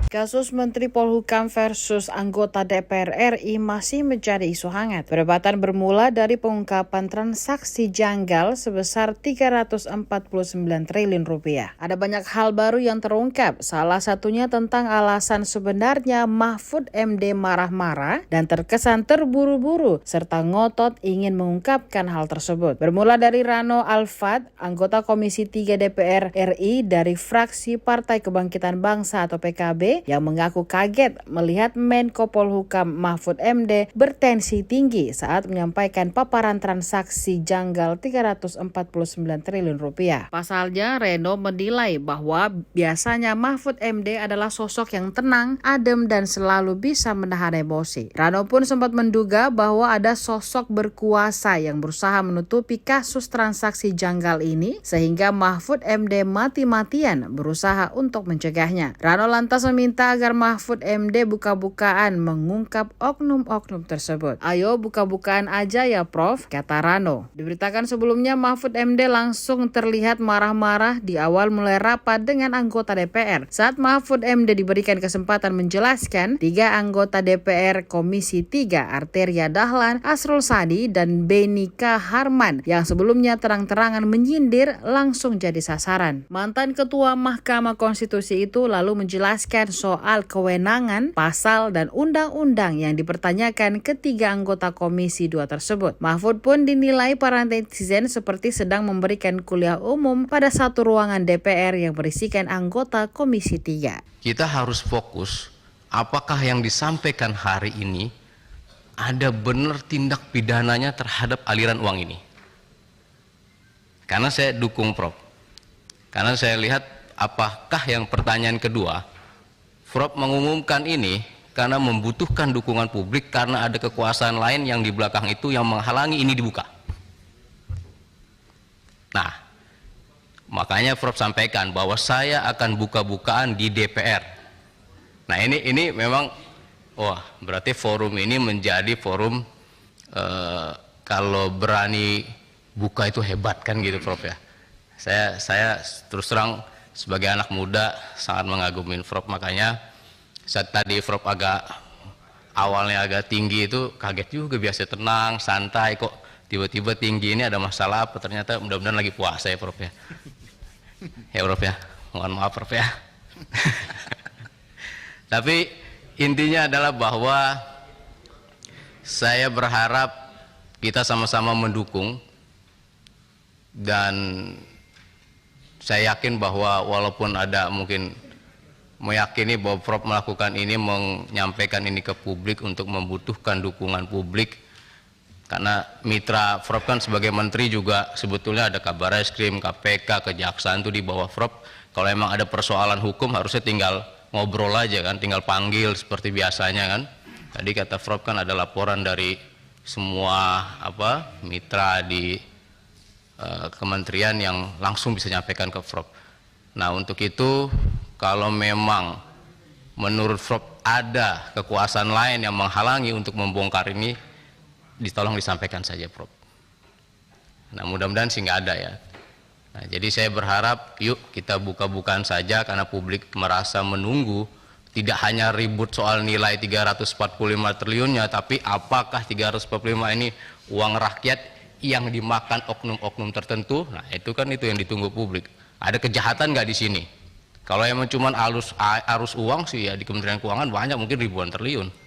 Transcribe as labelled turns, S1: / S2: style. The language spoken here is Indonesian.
S1: Kasus Menteri Polhukam versus anggota DPR RI masih menjadi isu hangat. Perdebatan bermula dari pengungkapan transaksi janggal sebesar 349 triliun rupiah. Ada banyak hal baru yang terungkap, salah satunya tentang alasan sebenarnya Mahfud MD marah-marah dan terkesan terburu-buru serta ngotot ingin mengungkapkan hal tersebut. Bermula dari Rano Alfad, anggota Komisi 3 DPR RI dari fraksi Partai Kebangkitan Bangsa atau PKB, yang mengaku kaget melihat Menko Polhukam Mahfud MD bertensi tinggi saat menyampaikan paparan transaksi janggal 349 triliun rupiah. Pasalnya, Reno menilai bahwa biasanya Mahfud MD adalah sosok yang tenang, adem, dan selalu bisa menahan emosi. Rano pun sempat menduga bahwa ada sosok berkuasa yang berusaha menutupi kasus transaksi janggal ini, sehingga Mahfud MD mati-matian berusaha untuk mencegahnya. Rano lantas meminta agar Mahfud MD buka-bukaan mengungkap oknum-oknum tersebut. Ayo buka-bukaan aja ya Prof, kata Rano. Diberitakan sebelumnya Mahfud MD langsung terlihat marah-marah di awal mulai rapat dengan anggota DPR. Saat Mahfud MD diberikan kesempatan menjelaskan, 3 anggota DPR Komisi 3, Arteria Dahlan, Asrul Sadi, dan Benika Harman yang sebelumnya terang-terangan menyindir langsung jadi sasaran. Mantan Ketua Mahkamah Konstitusi itu lalu menjelaskan soal kewenangan, pasal, dan undang-undang yang dipertanyakan ketiga anggota Komisi 2 tersebut. Mahfud pun dinilai para netizen seperti sedang memberikan kuliah umum pada satu ruangan DPR yang berisikan anggota Komisi 3.
S2: Kita harus fokus apakah yang disampaikan hari ini ada benar tindak pidananya terhadap aliran uang ini. Karena saya dukung Prof. Karena saya lihat apakah yang pertanyaan kedua, Prof mengumumkan ini karena membutuhkan dukungan publik karena ada kekuasaan lain yang di belakang itu yang menghalangi ini dibuka. Nah, makanya Prof sampaikan bahwa saya akan buka-bukaan di DPR. Nah ini memang, wah berarti forum ini menjadi forum kalau berani buka itu hebat kan gitu Prof ya. Saya terus terang sebagai anak muda sangat mengagumi Prof, makanya saat tadi Prof awalnya agak tinggi itu kaget juga, biasa tenang, santai, kok tiba-tiba tinggi, ini ada masalah apa, ternyata mudah-mudahan lagi puasa ya Prof ya. Ya Prof ya, mohon maaf Prof ya. Tapi intinya adalah bahwa saya berharap kita sama-sama mendukung, dan saya yakin bahwa walaupun ada mungkin meyakini bahwa Prof melakukan ini, menyampaikan ini ke publik untuk membutuhkan dukungan publik, karena mitra Prof kan sebagai menteri juga sebetulnya ada Kabareskrim, KPK, Kejaksaan itu di bawah Prof. Kalau emang ada persoalan hukum harusnya tinggal ngobrol aja kan, tinggal panggil seperti biasanya kan. Tadi kata Prof kan ada laporan dari semua mitra di kementerian yang langsung bisa nyampaikan ke Prof. Nah untuk itu kalau memang menurut Prof ada kekuasaan lain yang menghalangi untuk membongkar ini, tolong disampaikan saja Prof. Nah mudah-mudahan sih nggak ada ya. Nah, jadi saya berharap yuk kita buka-bukaan saja, karena publik merasa menunggu tidak hanya ribut soal nilai 345 triliunnya, tapi apakah 345 ini uang rakyat yang dimakan oknum-oknum tertentu. Nah itu kan itu yang ditunggu publik. Ada kejahatan nggak di sini? Kalau emang cuma arus uang sih ya di Kementerian Keuangan banyak, mungkin ribuan triliun.